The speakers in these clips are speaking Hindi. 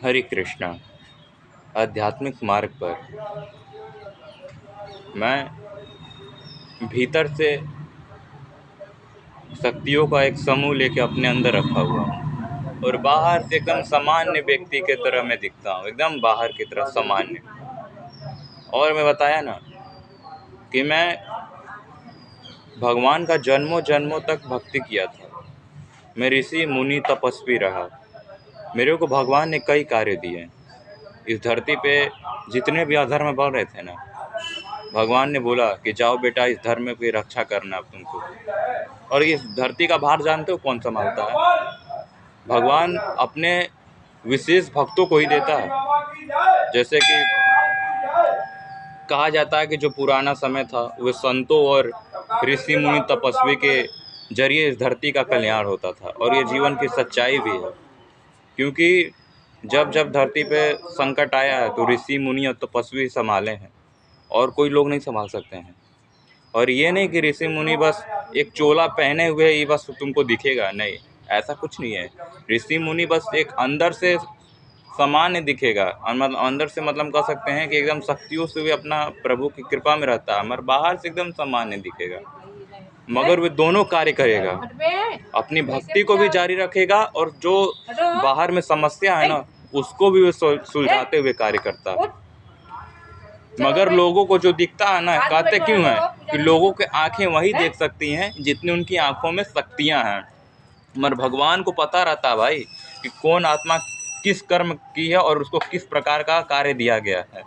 हरे कृष्णा। आध्यात्मिक मार्ग पर मैं भीतर से शक्तियों का एक समूह लेके अपने अंदर रखा हुआ हूँ और बाहर से एकदम सामान्य व्यक्ति के तरह मैं दिखता हूँ, एकदम बाहर की तरह सामान्य। और मैं बताया ना कि मैं भगवान का जन्मों जन्मों तक भक्ति किया था। मैं ऋषि मुनि तपस्वी रहा। मेरे को भगवान ने कई कार्य दिए। इस धरती पे जितने भी अधर्म बढ़ रहे थे ना, भगवान ने बोला कि जाओ बेटा, इस धर्म की रक्षा करना अब तुमको। और इस धरती का भार जानते हो कौन संभालता है? भगवान अपने विशेष भक्तों को ही देता है। जैसे कि कहा जाता है कि जो पुराना समय था वह संतों और ऋषि मुनि तपस्वी के जरिए इस धरती का कल्याण होता था, और ये जीवन की सच्चाई भी है। क्योंकि जब जब धरती पे संकट आया है तो ऋषि मुनि और तपस्वी संभाले हैं, और कोई लोग नहीं संभाल सकते हैं। और ये नहीं कि ऋषि मुनि बस एक चोला पहने हुए ही बस तुमको दिखेगा, नहीं, ऐसा कुछ नहीं है। ऋषि मुनि बस एक अंदर से सामान्य दिखेगा, अंदर से मतलब कह सकते हैं कि एकदम शक्तियों से भी अपना प्रभु की कृपा में रहता है, मगर बाहर से एकदम सामान्य दिखेगा। मगर वे दोनों कार्य करेगा, अपनी भक्ति को भी जारी रखेगा और जो बाहर में समस्या है ना उसको भी वे सुलझाते हुए कार्य करता है। मगर लोगों को जो दिखता है ना, कहते क्यों है कि लोगों के आंखें वही देख सकती हैं जितनी उनकी आंखों में शक्तियां हैं। मगर भगवान को पता रहता है भाई कि कौन आत्मा किस कर्म की है और उसको किस प्रकार का कार्य दिया गया है।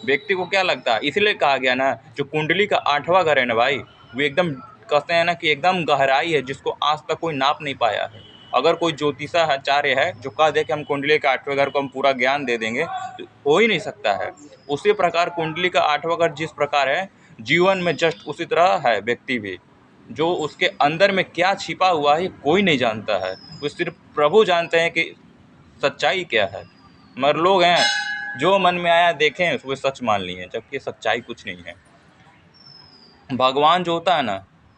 व्यक्ति को क्या लगता है, इसलिए कहा गया ना, जो कुंडली का 8वां घर है ना भाई, वो एकदम कहते हैं ना कि एकदम गहराई है जिसको आज तक कोई नाप नहीं पाया है। अगर कोई ज्योतिषाचार्य है जो कह दे कि हम कुंडली के 8वें घर को हम पूरा ज्ञान दे देंगे, तो हो ही नहीं सकता है। उसी प्रकार कुंडली का 8वां घर जिस प्रकार है, जीवन में जस्ट उसी तरह है व्यक्ति भी। जो उसके अंदर में क्या छिपा हुआ है कोई नहीं जानता है, वो सिर्फ प्रभु जानते हैं कि सच्चाई क्या है। मगर लोग हैं जो मन में आया देखें उसको सच मान लिए, जबकि सच्चाई कुछ नहीं है। भगवान जो होता है ना,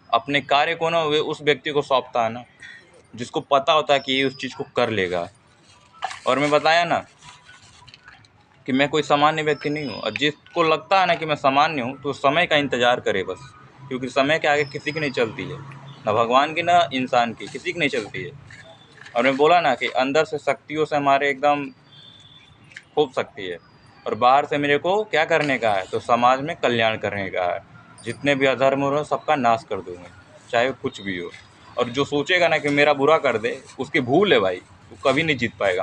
अपने कार्य को ना वे उस व्यक्ति को सौंपता है ना जिसको पता होता है कि ये उस चीज़ को कर लेगा। और मैं बताया ना कि मैं कोई सामान्य व्यक्ति नहीं हूँ, और जिसको लगता है ना कि मैं सामान्य हूँ तो समय का इंतज़ार करे बस, क्योंकि समय के आगे किसी की नहीं चलती है, ना भगवान की ना इंसान की, किसी की नहीं चलती है। और मैं बोला ना कि अंदर से शक्तियों से हमारे एकदम खूब शक्ति है, और बाहर से मेरे को क्या करने का है, तो समाज में कल्याण करने का है। जितने भी अधर्म हो रहे हो सबका नाश कर दूँगा, चाहे वो कुछ भी हो। और जो सोचेगा ना कि मेरा बुरा कर दे, उसकी भूल है भाई, वो कभी नहीं जीत पाएगा।